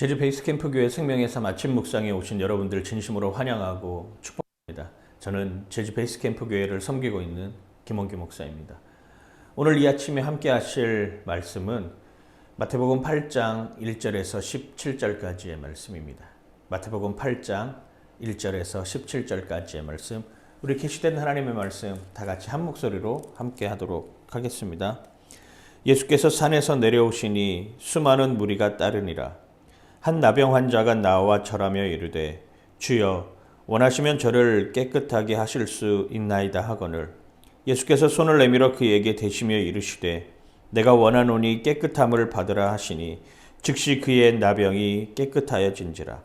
제주 베이스캠프 교회 생명의 삶 아침 묵상에 오신 여러분들 진심으로 환영하고 축복합니다. 저는 제주 베이스캠프 교회를 섬기고 있는 김원규 목사입니다. 오늘 이 아침에 함께 하실 말씀은 마태복음 8장 1절에서 17절까지의 말씀입니다. 마태복음 8장 1절에서 17절까지의 말씀, 우리 계시된 하나님의 말씀 다 같이 한 목소리로 함께 하도록 하겠습니다. 예수께서 산에서 내려오시니 수많은 무리가 따르니라. 한 나병 환자가 나와 절하며 이르되 주여 원하시면 저를 깨끗하게 하실 수 있나이다 하거늘 예수께서 손을 내밀어 그에게 대시며 이르시되 내가 원하노니 깨끗함을 받으라 하시니 즉시 그의 나병이 깨끗하여진지라.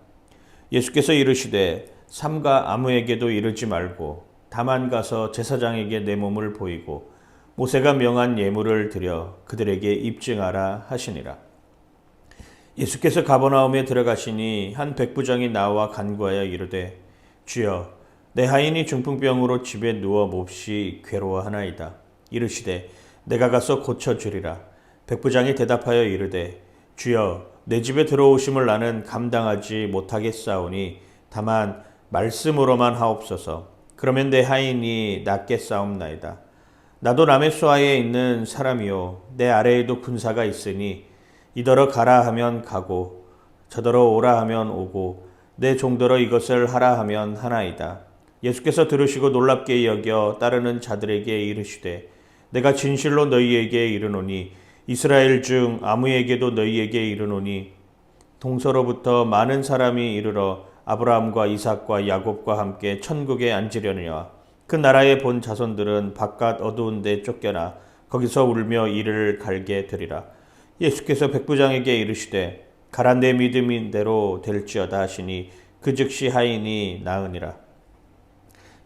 예수께서 이르시되 삼가 아무에게도 이르지 말고 다만 가서 제사장에게 내 몸을 보이고 모세가 명한 예물을 드려 그들에게 입증하라 하시니라. 예수께서 가버나움에 들어가시니 한 백부장이 나와 간구하여 이르되 주여 내 하인이 중풍병으로 집에 누워 몹시 괴로워하나이다. 이르시되 내가 가서 고쳐주리라. 백부장이 대답하여 이르되 주여 내 집에 들어오심을 나는 감당하지 못하겠사오니 다만 말씀으로만 하옵소서. 그러면 내 하인이 낫겠사옵나이다. 나도 남의 수하에 있는 사람이요 내 아래에도 군사가 있으니 이더러 가라 하면 가고 저더러 오라 하면 오고 내 종더러 이것을 하라 하면 하나이다. 예수께서 들으시고 놀랍게 여겨 따르는 자들에게 이르시되 내가 진실로 너희에게 이르노니 이스라엘 중 아무에게도 너희에게 이르노니 동서로부터 많은 사람이 이르러 아브라함과 이삭과 야곱과 함께 천국에 앉으려니와 그 나라에 본 자손들은 바깥 어두운 데 쫓겨나 거기서 울며 이를 갈게 되리라. 예수께서 백부장에게 이르시되 가라 내 믿음대로 될지어다 하시니 그 즉시 하인이 나으니라.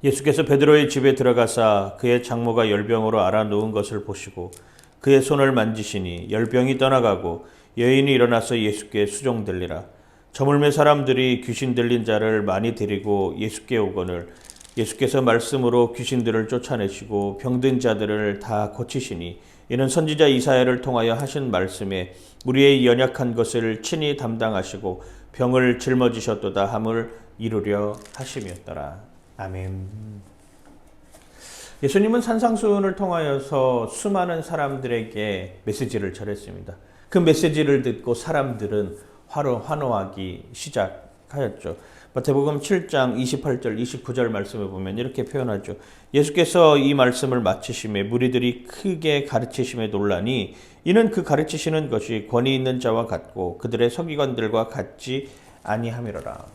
예수께서 베드로의 집에 들어가사 그의 장모가 열병으로 앓아 누운 것을 보시고 그의 손을 만지시니 열병이 떠나가고 여인이 일어나서 예수께 수종들리라. 저물매 사람들이 귀신 들린 자를 많이 데리고 예수께 오거늘 예수께서 말씀으로 귀신들을 쫓아내시고 병든 자들을 다 고치시니 이는 선지자 이사야를 통하여 하신 말씀에 우리의 연약한 것을 친히 담당하시고 병을 짊어지셨도다 함을 이루려 하심이었더라. 아멘. 예수님은 산상수훈을 통하여서 수많은 사람들에게 메시지를 전했습니다. 그 메시지를 듣고 사람들은 환호하기 시작하였죠. 마태복음 7장 28절 29절 말씀을 보면 이렇게 표현하죠. 예수께서 이 말씀을 마치심에 무리들이 크게 가르치심에 놀라니 이는 그 가르치시는 것이 권위 있는 자와 같고 그들의 서기관들과 같지 아니함이로라.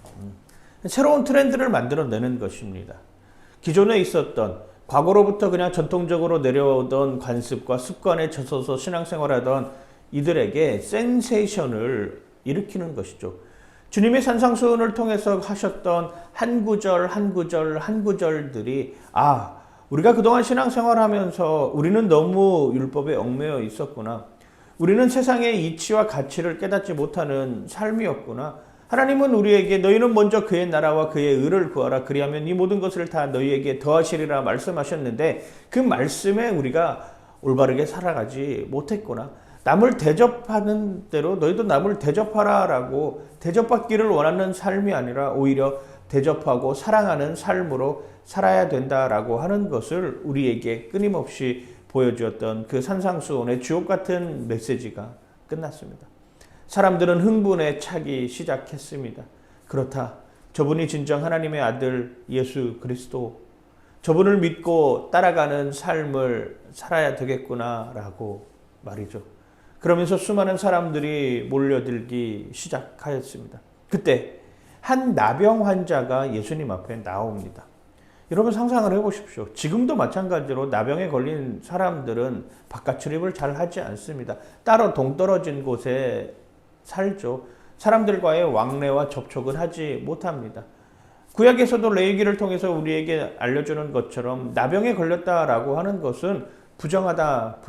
새로운 트렌드를 만들어내는 것입니다. 기존에 있었던 과거로부터 그냥 전통적으로 내려오던 관습과 습관에 젖어서 신앙생활하던 이들에게 센세이션을 일으키는 것이죠. 주님의 산상수훈을 통해서 하셨던 한 구절들이 우리가 그동안 신앙생활하면서 우리는 너무 율법에 얽매여 있었구나. 우리는 세상의 이치와 가치를 깨닫지 못하는 삶이었구나. 하나님은 우리에게 너희는 먼저 그의 나라와 그의 의를 구하라. 그리하면 이 모든 것을 다 너희에게 더하시리라 말씀하셨는데 그 말씀에 우리가 올바르게 살아가지 못했구나. 남을 대접하는 대로 너희도 남을 대접하라라고 대접받기를 원하는 삶이 아니라 오히려 대접하고 사랑하는 삶으로 살아야 된다라고 하는 것을 우리에게 끊임없이 보여주었던 그 산상수훈의 주옥 같은 메시지가 끝났습니다. 사람들은 흥분에 차기 시작했습니다. 그렇다. 저분이 진정 하나님의 아들 예수 그리스도, 저분을 믿고 따라가는 삶을 살아야 되겠구나라고 말이죠. 그러면서 수많은 사람들이 몰려들기 시작하였습니다. 그때 한 나병 환자가 예수님 앞에 나옵니다. 여러분 상상을 해보십시오. 지금도 마찬가지로 나병에 걸린 사람들은 바깥 출입을 잘 하지 않습니다. 따로 동떨어진 곳에 살죠. 사람들과의 왕래와 접촉은 하지 못합니다. 구약에서도 레위기를 통해서 우리에게 알려주는 것처럼 나병에 걸렸다라고 하는 것은 부정하다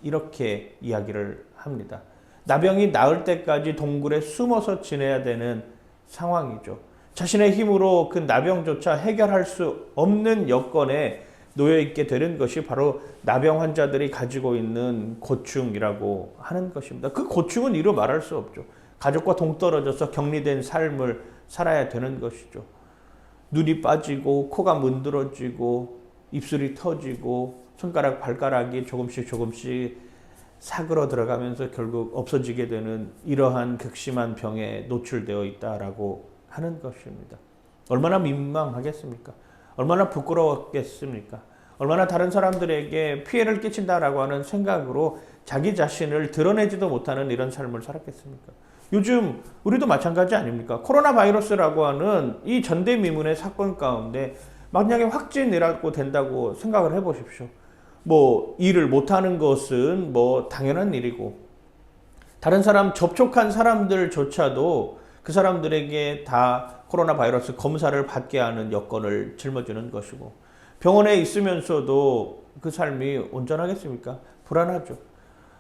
이렇게 이야기를 합니다. 나병이 나을 때까지 동굴에 숨어서 지내야 되는 상황이죠. 자신의 힘으로 그 나병조차 해결할 수 없는 여건에 놓여 있게 되는 것이 바로 나병 환자들이 가지고 있는 고충이라고 하는 것입니다. 그 고충은 이루 말할 수 없죠. 가족과 동떨어져서 격리된 삶을 살아야 되는 것이죠. 눈이 빠지고 코가 문드러지고 입술이 터지고 손가락 발가락이 조금씩 사그러 들어가면서 결국 없어지게 되는 이러한 극심한 병에 노출되어 있다라고 하는 것입니다. 얼마나 민망하겠습니까? 얼마나 부끄러웠겠습니까? 얼마나 다른 사람들에게 피해를 끼친다라고 하는 생각으로 자기 자신을 드러내지도 못하는 이런 삶을 살았겠습니까? 요즘 우리도 마찬가지 아닙니까? 코로나 바이러스라고 하는 이 전대미문의 사건 가운데 만약에 확진이라고 된다고 생각을 해보십시오. 뭐 일을 못하는 것은 뭐 당연한 일이고 다른 사람 접촉한 사람들조차도 그 사람들에게 다 코로나 바이러스 검사를 받게 하는 여건을 짊어지는 것이고 병원에 있으면서도 그 삶이 온전하겠습니까? 불안하죠.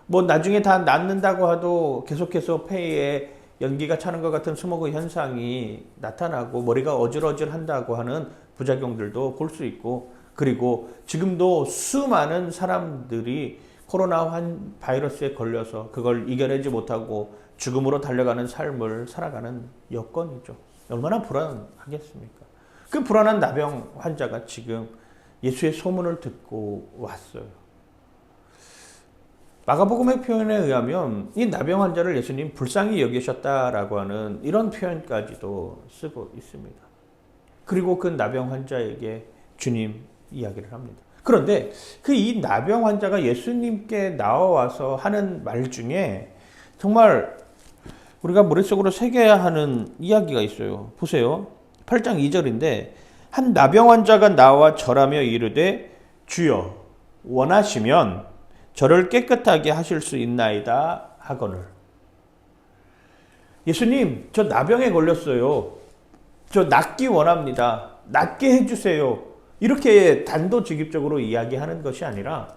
뭐 나중에 다 낫는다고 해도 계속해서 폐에 연기가 차는 것 같은 스모그 현상이 나타나고 머리가 어질어질한다고 하는 부작용들도 볼 수 있고 그리고 지금도 수많은 사람들이 코로나 바이러스에 걸려서 그걸 이겨내지 못하고 죽음으로 달려가는 삶을 살아가는 여건이죠. 얼마나 불안하겠습니까? 그 불안한 나병 환자가 지금 예수의 소문을 듣고 왔어요. 마가복음의 표현에 의하면 이 나병 환자를 예수님 불쌍히 여기셨다라고 하는 이런 표현까지도 쓰고 있습니다. 그리고 그 나병 환자에게 주님 이야기를 합니다. 그런데 그 이 나병 환자가 예수님께 나와와서 하는 말 중에 정말 우리가 머릿속으로 새겨야 하는 이야기가 있어요. 보세요. 8장 2절인데 한 나병 환자가 나와 절하며 이르되 주여 원하시면 저를 깨끗하게 하실 수 있나이다 하거늘. 예수님, 저 나병에 걸렸어요. 저 낫기 원합니다. 낫게 해주세요. 이렇게 단도직입적으로 이야기하는 것이 아니라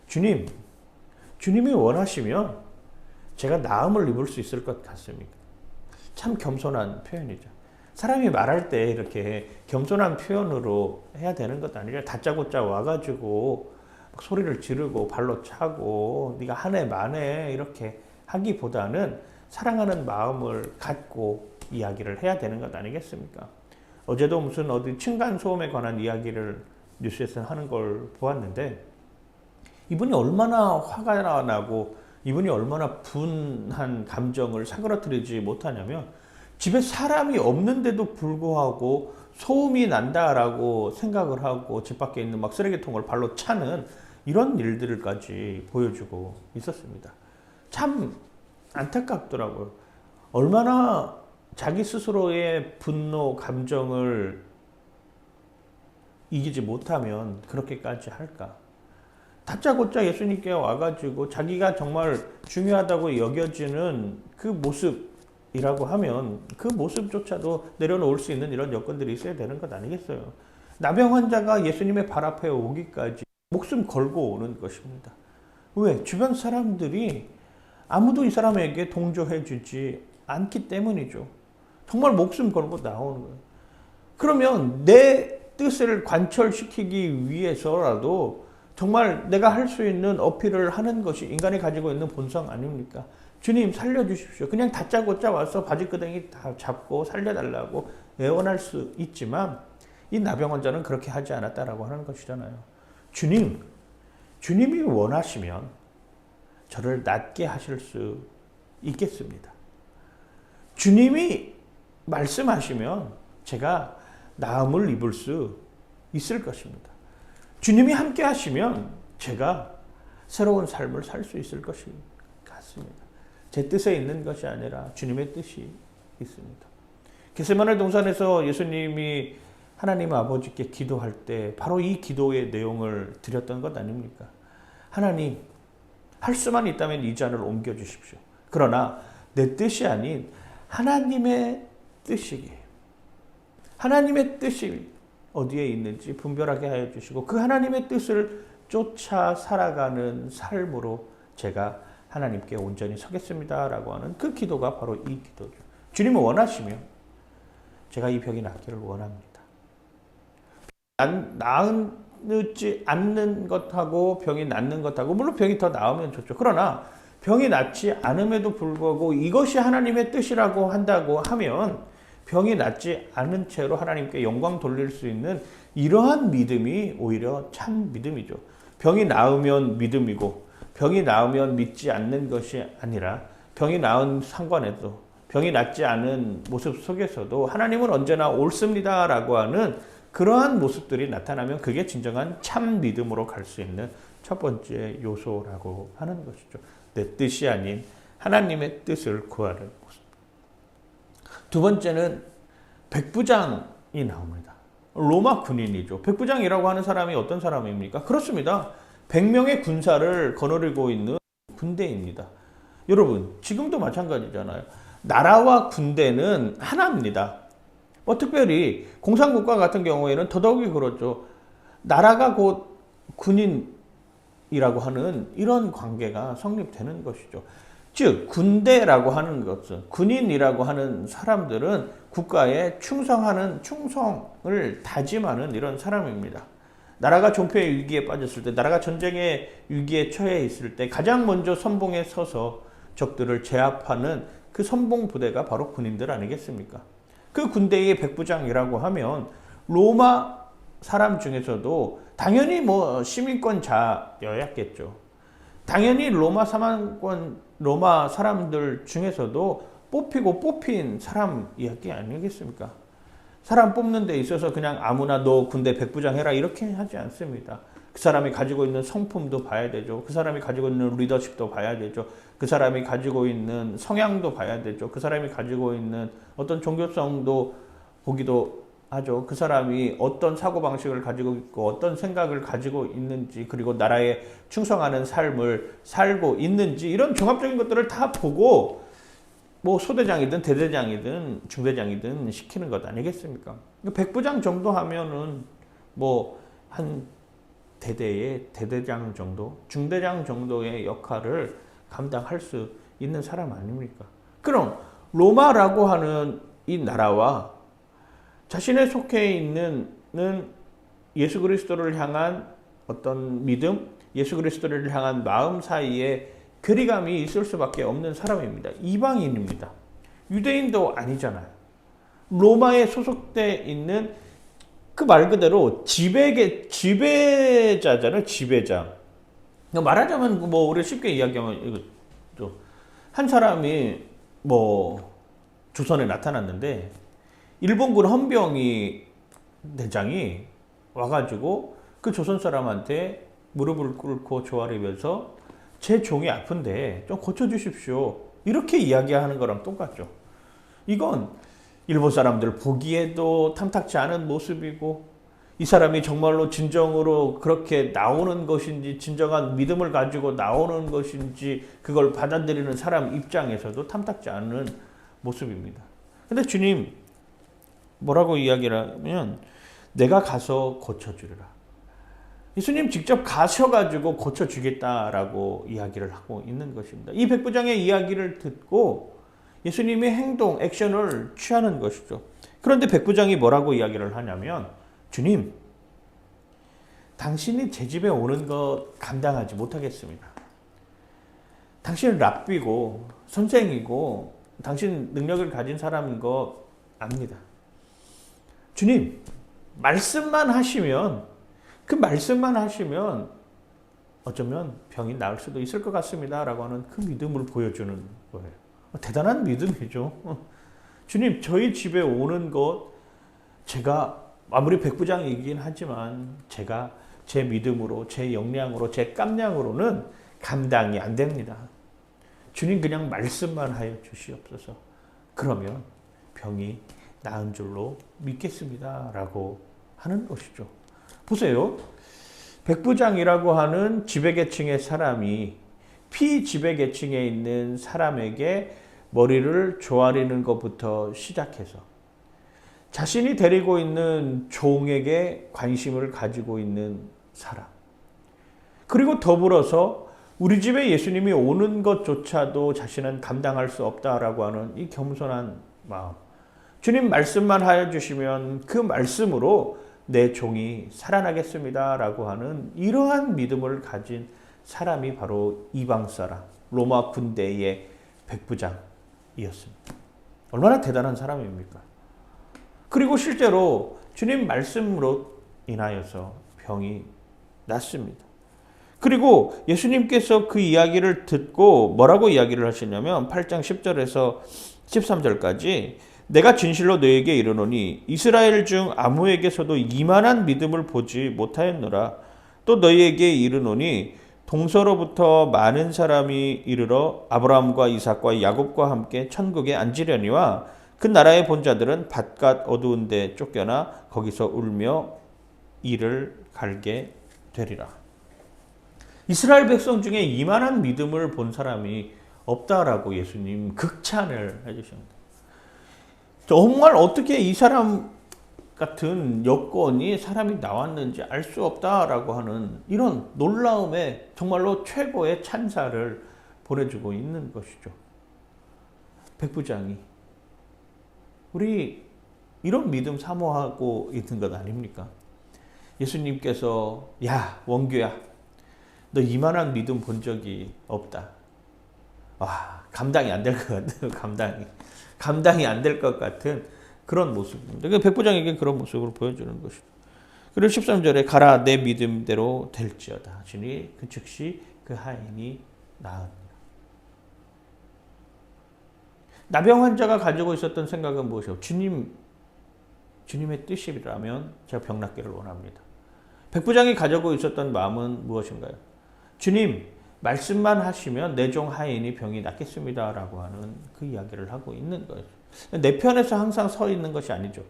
주님이 원하시면 제가 나음을 입을 수 있을 것 같습니다. 참 겸손한 표현이죠. 사람이 말할 때 이렇게 겸손한 표현으로 해야 되는 것 아니라 다짜고짜 와가지고 소리를 지르고 발로 차고 네가 하네 마네 이렇게 하기보다는 사랑하는 마음을 갖고 이야기를 해야 되는 것 아니겠습니까? 어제도 무슨 어디 층간소음에 관한 이야기를 뉴스에서 하는 걸 보았는데 이분이 얼마나 화가 나고 이분이 얼마나 분한 감정을 사그러뜨리지 못하냐면 집에 사람이 없는데도 불구하고 소음이 난다라고 생각을 하고 집 밖에 있는 막 쓰레기통을 발로 차는 이런 일들까지 보여주고 있었습니다. 참 안타깝더라고요. 얼마나 자기 스스로의 분노, 감정을 이기지 못하면 그렇게까지 할까? 다짜고짜 예수님께 와가지고 자기가 정말 중요하다고 여겨지는 그 모습이라고 하면 그 모습조차도 내려놓을 수 있는 이런 여건들이 있어야 되는 것 아니겠어요? 나병 환자가 예수님의 발 앞에 오기까지 목숨 걸고 오는 것입니다. 왜? 주변 사람들이 아무도 이 사람에게 동조해주지 않기 때문이죠. 정말 목숨 걸고 나오는 거예요. 그러면 내 뜻을 관철시키기 위해서라도 정말 내가 할 수 있는 어필을 하는 것이 인간이 가지고 있는 본성 아닙니까? 주님 살려주십시오. 그냥 다짜고짜 와서 바지끄댕이 다 잡고 살려달라고 애원할 수 있지만 이 나병 환자는 그렇게 하지 않았다라고 하는 것이잖아요. 주님이 원하시면 저를 낫게 하실 수 있겠습니다. 주님이 말씀하시면 제가 나음을 입을 수 있을 것입니다. 주님이 함께 하시면 제가 새로운 삶을 살 수 있을 것이 같습니다. 제 뜻에 있는 것이 아니라 주님의 뜻이 있습니다. 겟세마네 동산에서 예수님이 하나님 아버지께 기도할 때 바로 이 기도의 내용을 드렸던 것 아닙니까? 하나님, 할 수만 있다면 이 잔을 옮겨주십시오. 그러나 내 뜻이 아닌 하나님의 뜻이기에 하나님의 뜻이 어디에 있는지 분별하게 하여 주시고 그 하나님의 뜻을 쫓아 살아가는 삶으로 제가 하나님께 온전히 서겠습니다라고 하는 그 기도가 바로 이 기도죠. 주님은 원하시면 제가 이 병이 낫기를 원합니다. 나지 않는 것하고 병이 낫는 것하고 물론 병이 더 나으면 좋죠. 그러나 병이 낫지 않음에도 불구하고 이것이 하나님의 뜻이라고 한다고 하면 병이 낫지 않은 채로 하나님께 영광 돌릴 수 있는 이러한 믿음이 오히려 참 믿음이죠. 병이 나으면 믿음이고 병이 나으면 믿지 않는 것이 아니라 병이 나은 상관에도 병이 낫지 않은 모습 속에서도 하나님은 언제나 옳습니다라고 하는 그러한 모습들이 나타나면 그게 진정한 참 믿음으로 갈 수 있는 첫 번째 요소라고 하는 것이죠. 내 뜻이 아닌 하나님의 뜻을 구하는 모습. 두 번째는 백부장이 나옵니다. 로마 군인이죠. 백부장이라고 하는 사람이 어떤 사람입니까? 그렇습니다. 100명의 군사를 거느리고 있는 군대입니다. 여러분, 지금도 마찬가지잖아요. 나라와 군대는 하나입니다. 특별히 공산국가 같은 경우에는 더더욱이 그렇죠. 나라가 곧 군인이라고 하는 이런 관계가 성립되는 것이죠. 즉 군대라고 하는 것은 군인이라고 하는 사람들은 국가에 충성하는 충성을 다짐하는 이런 사람입니다. 나라가 존폐의 위기에 빠졌을 때, 나라가 전쟁의 위기에 처해 있을 때 가장 먼저 선봉에 서서 적들을 제압하는 그 선봉 부대가 바로 군인들 아니겠습니까? 그 군대의 백부장이라고 하면 로마 사람 중에서도 당연히 시민권자였겠죠. 당연히 로마 사람들 중에서도 뽑히고 뽑힌 사람 이야기 아니겠습니까? 사람 뽑는 데 있어서 그냥 아무나 너 군대 백부장 해라 이렇게 하지 않습니다. 그 사람이 가지고 있는 성품도 봐야 되죠. 그 사람이 가지고 있는 리더십도 봐야 되죠. 그 사람이 가지고 있는 성향도 봐야 되죠. 그 사람이 가지고 있는 어떤 종교성도 보기도 하죠. 그 사람이 어떤 사고방식을 가지고 있고 어떤 생각을 가지고 있는지, 그리고 나라에 충성하는 삶을 살고 있는지, 이런 종합적인 것들을 다 보고 소대장이든 대대장이든 중대장이든 시키는 것 아니겠습니까? 백부장 정도 하면은 한 대대의 대대장 정도, 중대장 정도의 역할을 감당할 수 있는 사람 아닙니까? 그럼 로마라고 하는 이 나라와 자신의 속해 있는 예수 그리스도를 향한 어떤 믿음, 예수 그리스도를 향한 마음 사이에 괴리감이 있을 수밖에 없는 사람입니다. 이방인입니다. 유대인도 아니잖아요. 로마에 소속돼 있는 그 말 그대로 지배자잖아요. 지배자. 말하자면 우리 쉽게 이야기하면 이거죠. 한 사람이 조선에 나타났는데 일본군 헌병이 대장이 와가지고 그 조선 사람한테 무릎을 꿇고 조아리면서 제 종이 아픈데 좀 고쳐주십시오. 이렇게 이야기하는 거랑 똑같죠. 이건 일본 사람들 보기에도 탐탁지 않은 모습이고, 이 사람이 정말로 진정으로 그렇게 나오는 것인지, 진정한 믿음을 가지고 나오는 것인지, 그걸 받아들이는 사람 입장에서도 탐탁지 않은 모습입니다. 근데 주님 뭐라고 이야기를 하면 내가 가서 고쳐주리라. 예수님 직접 가셔가지고 고쳐주겠다라고 이야기를 하고 있는 것입니다. 이 백부장의 이야기를 듣고 예수님의 행동, 액션을 취하는 것이죠. 그런데 백부장이 뭐라고 이야기를 하냐면, 주님, 당신이 제 집에 오는 것 감당하지 못하겠습니다. 당신은 랍비고 선생이고 당신 능력을 가진 사람인 거 압니다. 주님, 말씀만 하시면, 그 말씀만 하시면 어쩌면 병이 나을 수도 있을 것 같습니다 라고 하는 그 믿음을 보여주는 거예요. 대단한 믿음이죠. 주님, 저희 집에 오는 것, 제가 아무리 백부장이긴 하지만 제가 제 믿음으로, 제 역량으로, 제 깜냥으로는 감당이 안 됩니다. 주님, 그냥 말씀만 하여 주시옵소서. 그러면 병이 나은 줄로 믿겠습니다 라고 하는 것이죠. 보세요. 백부장이라고 하는 지배계층의 사람이 피지배계층에 있는 사람에게 머리를 조아리는 것부터 시작해서 자신이 데리고 있는 종에게 관심을 가지고 있는 사람, 그리고 더불어서 우리 집에 예수님이 오는 것조차도 자신은 감당할 수 없다라고 하는 이 겸손한 마음, 주님 말씀만 하여 주시면 그 말씀으로 내 종이 살아나겠습니다 라고 하는 이러한 믿음을 가진 사람이 바로 이방 사람, 로마 군대의 백부장이었습니다. 얼마나 대단한 사람입니까? 그리고 실제로 주님 말씀으로 인하여서 병이 낫습니다. 그리고 예수님께서 그 이야기를 듣고 뭐라고 이야기를 하시냐면 8장 10절에서 13절까지 내가 진실로 너에게 이르노니 이스라엘 중 아무에게서도 이만한 믿음을 보지 못하였노라. 또 너희에게 이르노니 동서로부터 많은 사람이 이르러 아브라함과 이삭과 야곱과 함께 천국에 앉으려니와 그 나라의 본자들은 바깥 어두운 데 쫓겨나 거기서 울며 이를 갈게 되리라. 이스라엘 백성 중에 이만한 믿음을 본 사람이 없다라고 예수님 극찬을 해주십니다. 정말 어떻게 이 사람 같은 여건이 사람이 나왔는지 알 수 없다라고 하는 이런 놀라움에 정말로 최고의 찬사를 보내주고 있는 것이죠. 백부장이 우리 이런 믿음 사모하고 있는 것 아닙니까? 예수님께서 야 원규야 너 이만한 믿음 본 적이 없다. 와 감당이 안 될 것 같아요. 감당이 안 될 것 같은 그런 모습입니다. 백부장에게 그런 모습을 보여주는 것이죠. 그리고 13절에 가라 내 믿음대로 될지어다 하시니 그 즉시 그 하인이 나으니라. 나병 환자가 가지고 있었던 생각은 무엇이요? 주님의 뜻이라면 제가 병 낫기를 원합니다. 백부장이 가지고 있었던 마음은 무엇인가요? 주님 말씀만 하시면 내 종 하인이 병이 낫겠습니다 라고 하는 그 이야기를 하고 있는 거예요. 내 편에서 항상 서 있는 것이 아니죠.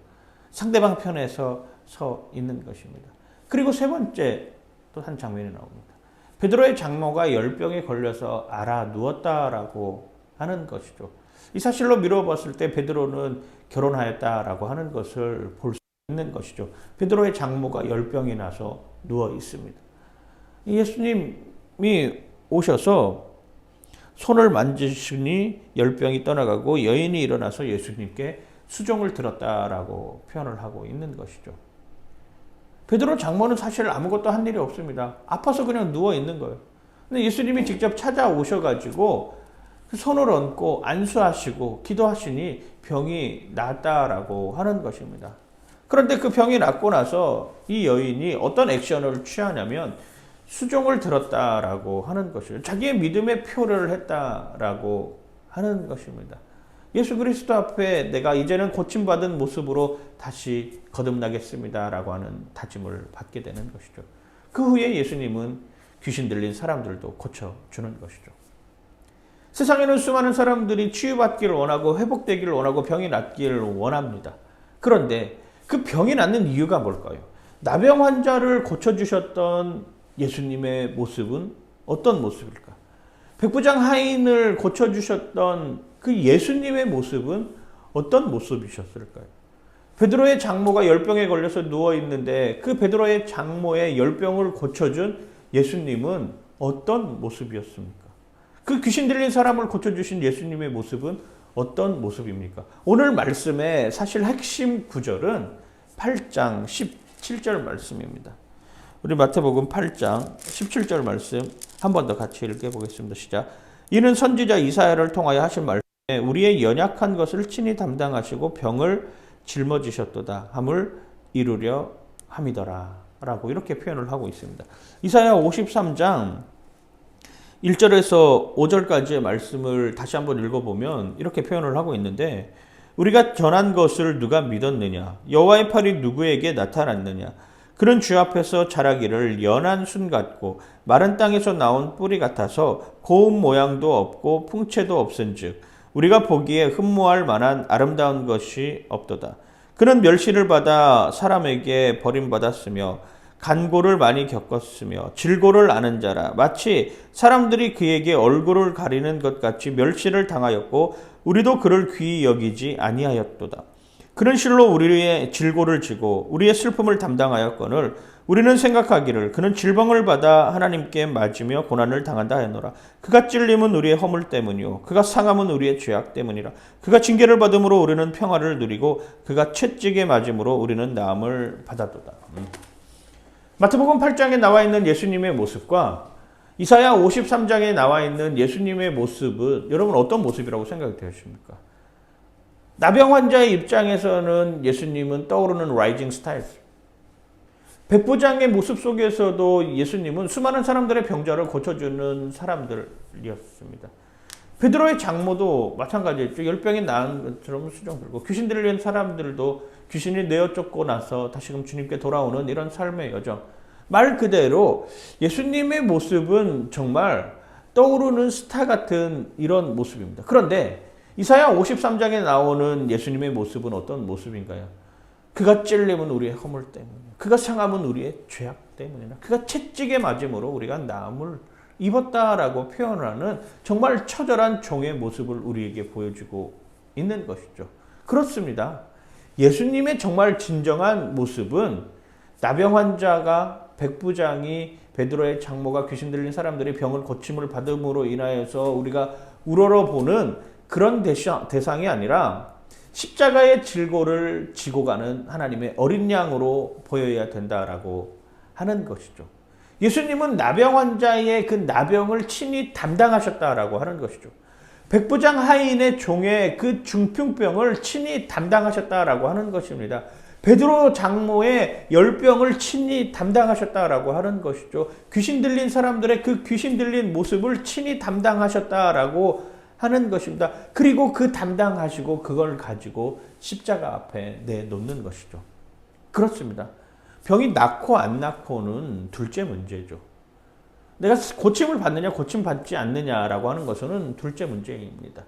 상대방 편에서 서 있는 것입니다. 그리고 세 번째 또 한 장면이 나옵니다. 베드로의 장모가 열병에 걸려서 알아 누웠다라고 하는 것이죠. 이 사실로 미뤄봤을 때 베드로는 결혼하였다라고 하는 것을 볼 수 있는 것이죠. 베드로의 장모가 열병이 나서 누워 있습니다. 예수님이 오셔서 손을 만지시니 열병이 떠나가고 여인이 일어나서 예수님께 수종을 들었다라고 표현을 하고 있는 것이죠. 베드로 장모는 사실 아무것도 한 일이 없습니다. 아파서 그냥 누워 있는 거예요. 근데 예수님이 직접 찾아오셔가지고 손을 얹고 안수하시고 기도하시니 병이 낫다라고 하는 것입니다. 그런데 그 병이 낫고 나서 이 여인이 어떤 액션을 취하냐면 수종을 들었다라고 하는 것이죠. 자기의 믿음의 표를 했다라고 하는 것입니다. 예수 그리스도 앞에 내가 이제는 고침받은 모습으로 다시 거듭나겠습니다라고 하는 다짐을 받게 되는 것이죠. 그 후에 예수님은 귀신 들린 사람들도 고쳐주는 것이죠. 세상에는 수많은 사람들이 치유받기를 원하고 회복되기를 원하고 병이 낫기를 원합니다. 그런데 그 병이 낫는 이유가 뭘까요? 나병 환자를 고쳐주셨던 예수님의 모습은 어떤 모습일까? 백부장 하인을 고쳐주셨던 그 예수님의 모습은 어떤 모습이셨을까요? 베드로의 장모가 열병에 걸려서 누워있는데 그 베드로의 장모의 열병을 고쳐준 예수님은 어떤 모습이었습니까? 그 귀신 들린 사람을 고쳐주신 예수님의 모습은 어떤 모습입니까? 오늘 말씀의 사실 핵심 구절은 8장 17절 말씀입니다. 우리 마태복음 8장 17절 말씀 한 번 더 같이 읽어보겠습니다. 시작. 이는 선지자 이사야를 통하여 하신 말씀에 우리의 연약한 것을 친히 담당하시고 병을 짊어지셨도다 함을 이루려 함이더라 라고 이렇게 표현을 하고 있습니다. 이사야 53장 1절에서 5절까지의 말씀을 다시 한번 읽어보면 이렇게 표현을 하고 있는데 우리가 전한 것을 누가 믿었느냐? 여호와의 팔이 누구에게 나타났느냐? 그는 주 앞에서 자라기를 연한 순 같고 마른 땅에서 나온 뿌리 같아서 고운 모양도 없고 풍채도 없은즉 우리가 보기에 흠모할 만한 아름다운 것이 없도다. 그는 멸시를 받아 사람에게 버림받았으며 간고를 많이 겪었으며 질고를 아는 자라 마치 사람들이 그에게 얼굴을 가리는 것 같이 멸시를 당하였고 우리도 그를 귀히 여기지 아니하였도다. 그는 실로 우리의 질고를 지고 우리의 슬픔을 담당하였거늘 우리는 생각하기를 그는 질병을 받아 하나님께 맞으며 고난을 당한다 하노라. 그가 찔림은 우리의 허물 때문이요 그가 상함은 우리의 죄악 때문이라. 그가 징계를 받음으로 우리는 평화를 누리고 그가 채찍에 맞음으로 우리는 나음을 받았도다. 마태복음 8장에 나와 있는 예수님의 모습과 이사야 53장에 나와 있는 예수님의 모습은 여러분 어떤 모습이라고 생각이 되십니까? 나병 환자의 입장에서는 예수님은 떠오르는 라이징 스타일. 백부장의 모습 속에서도 예수님은 수많은 사람들의 병자를 고쳐주는 사람들이었습니다. 베드로의 장모도 마찬가지였죠. 열병이 나은 것처럼 수종 들고 귀신 들린 사람들도 귀신이 내어 쫓고 나서 다시금 주님께 돌아오는 이런 삶의 여정. 말 그대로 예수님의 모습은 정말 떠오르는 스타 같은 이런 모습입니다. 그런데 이사야 53장에 나오는 예수님의 모습은 어떤 모습인가요? 그가 찔림은 우리의 허물 때문이야. 그가 상함은 우리의 죄악 때문이나 그가 채찍에 맞음으로 우리가 나음을 입었다라고 표현하는 정말 처절한 종의 모습을 우리에게 보여주고 있는 것이죠. 그렇습니다. 예수님의 정말 진정한 모습은 나병 환자가 백부장이 베드로의 장모가 귀신 들린 사람들이 병을 고침을 받음으로 인하여서 우리가 우러러보는 그런 대상이 아니라 십자가의 질고를 지고 가는 하나님의 어린 양으로 보여야 된다라고 하는 것이죠. 예수님은 나병 환자의 그 나병을 친히 담당하셨다라고 하는 것이죠. 백부장 하인의 종의 그 중풍병을 친히 담당하셨다라고 하는 것입니다. 베드로 장모의 열병을 친히 담당하셨다라고 하는 것이죠. 귀신 들린 사람들의 그 귀신 들린 모습을 친히 담당하셨다라고 하는 것입니다. 그리고 그 담당하시고 그걸 가지고 십자가 앞에 내놓는 것이죠. 그렇습니다. 병이 낫고 안 낫고는 둘째 문제죠. 내가 고침을 받느냐 고침 받지 않느냐라고 하는 것은 둘째 문제입니다.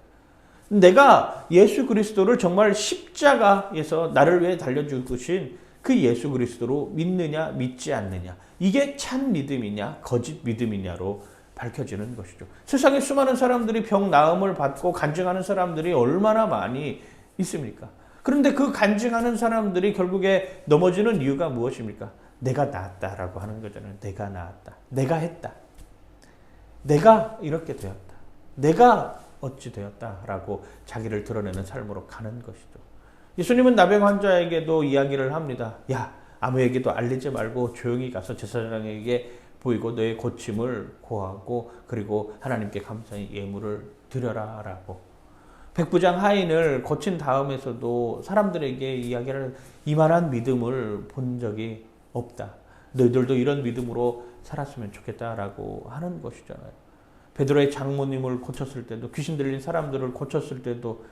내가 예수 그리스도를 정말 십자가에서 나를 위해 달려주신 그 예수 그리스도로 믿느냐 믿지 않느냐, 이게 참 믿음이냐 거짓 믿음이냐로 밝혀지는 것이죠. 세상에 수많은 사람들이 병 나음을 받고 간증하는 사람들이 얼마나 많이 있습니까? 그런데 그 간증하는 사람들이 결국에 넘어지는 이유가 무엇입니까? 내가 나았다라고 하는 거잖아요. 내가 나았다. 내가 했다. 내가 이렇게 되었다. 내가 어찌 되었다라고 자기를 드러내는 삶으로 가는 것이죠. 예수님은 나병 환자에게도 이야기를 합니다. 야, 아무에게도 알리지 말고 조용히 가서 제사장에게 보이고 너의 고침을 고하고 그리고 하나님께 감사의 예물을 드려라 라고. 백부장 하인을 고친 다음에서도 사람들에게 이야기를 이만한 믿음을 본 적이 없다. 너희들도 이런 믿음으로 살았으면 좋겠다라고 하는 것이잖아요. 베드로의 장모님을 고쳤을 때도, 귀신 들린 사람들을 고쳤을 때도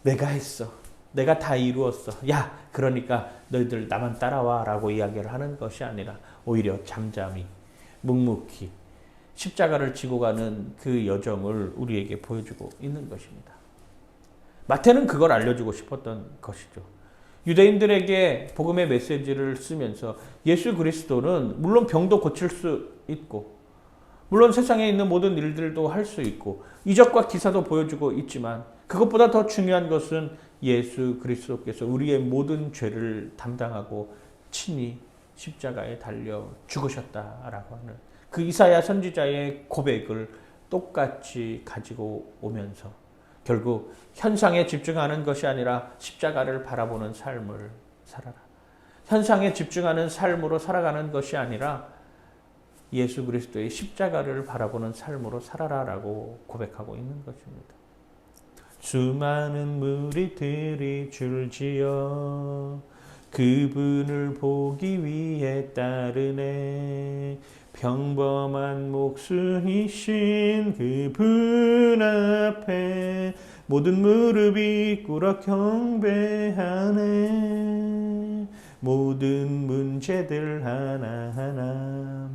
내가 했어. 내가 다 이루었어. 야, 그러니까 너희들 나만 따라와 라고 이야기를 하는 것이 아니라 오히려 잠잠히 묵묵히 십자가를 지고 가는 그 여정을 우리에게 보여주고 있는 것입니다. 마태는 그걸 알려주고 싶었던 것이죠. 유대인들에게 복음의 메시지를 쓰면서 예수 그리스도는 물론 병도 고칠 수 있고 물론 세상에 있는 모든 일들도 할 수 있고 이적과 기사도 보여주고 있지만 그것보다 더 중요한 것은 예수 그리스도께서 우리의 모든 죄를 담당하고 친히 십자가에 달려 죽으셨다라고 하는 그 이사야 선지자의 고백을 똑같이 가지고 오면서 결국 현상에 집중하는 것이 아니라 십자가를 바라보는 삶을 살아라. 현상에 집중하는 삶으로 살아가는 것이 아니라 예수 그리스도의 십자가를 바라보는 삶으로 살아라라고 고백하고 있는 것입니다. 수많은 무리들이 줄지어 그분을 보기 위해 따르네. 평범한 목숨이신 그분 앞에 모든 무릎이 꿇어 경배하네. 모든 문제들 하나하나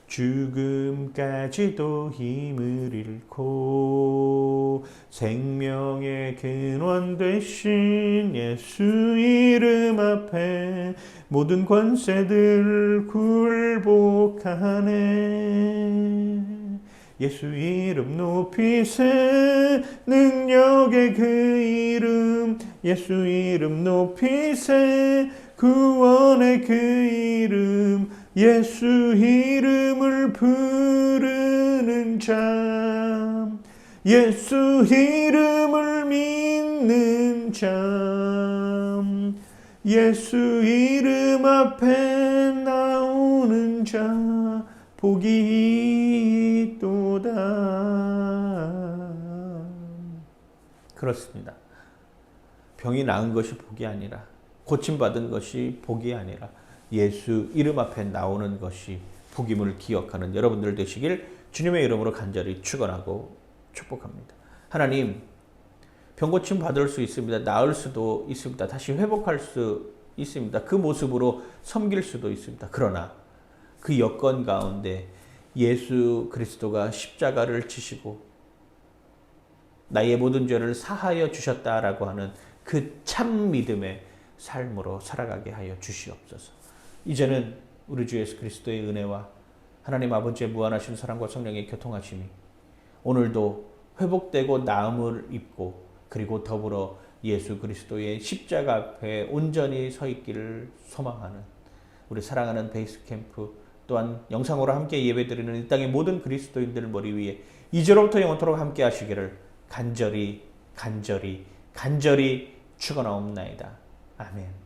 죽음까지도 힘을 잃고 생명의 근원 되신 예수 이름 앞에 모든 권세들 굴복하네. 예수 이름 높이세 능력의 그 이름 예수 이름 높이세 구원의 그 이름 예수 이름을 부르는 자 예수 이름을 믿는 자 예수 이름 앞에 나오는 자 복이 있도다. 그렇습니다. 병이 나은 것이 복이 아니라, 고침받은 것이 복이 아니라 예수 이름 앞에 나오는 것이 복임을 기억하는 여러분들 되시길 주님의 이름으로 간절히 축원하고 축복합니다. 하나님, 병고침 받을 수 있습니다. 나을 수도 있습니다. 다시 회복할 수 있습니다. 그 모습으로 섬길 수도 있습니다. 그러나 그 여건 가운데 예수 그리스도가 십자가를 지시고 나의 모든 죄를 사하여 주셨다라고 하는 그 참 믿음의 삶으로 살아가게 하여 주시옵소서. 이제는 우리 주 예수 그리스도의 은혜와 하나님 아버지의 무한하신 사랑과 성령의 교통하심이 오늘도 회복되고 나음을 입고 그리고 더불어 예수 그리스도의 십자가 앞에 온전히 서 있기를 소망하는 우리 사랑하는 베이스캠프 또한 영상으로 함께 예배드리는 이 땅의 모든 그리스도인들 머리 위에 이제로부터 영원토록 함께 하시기를 간절히 축원하옵나이다. 아멘.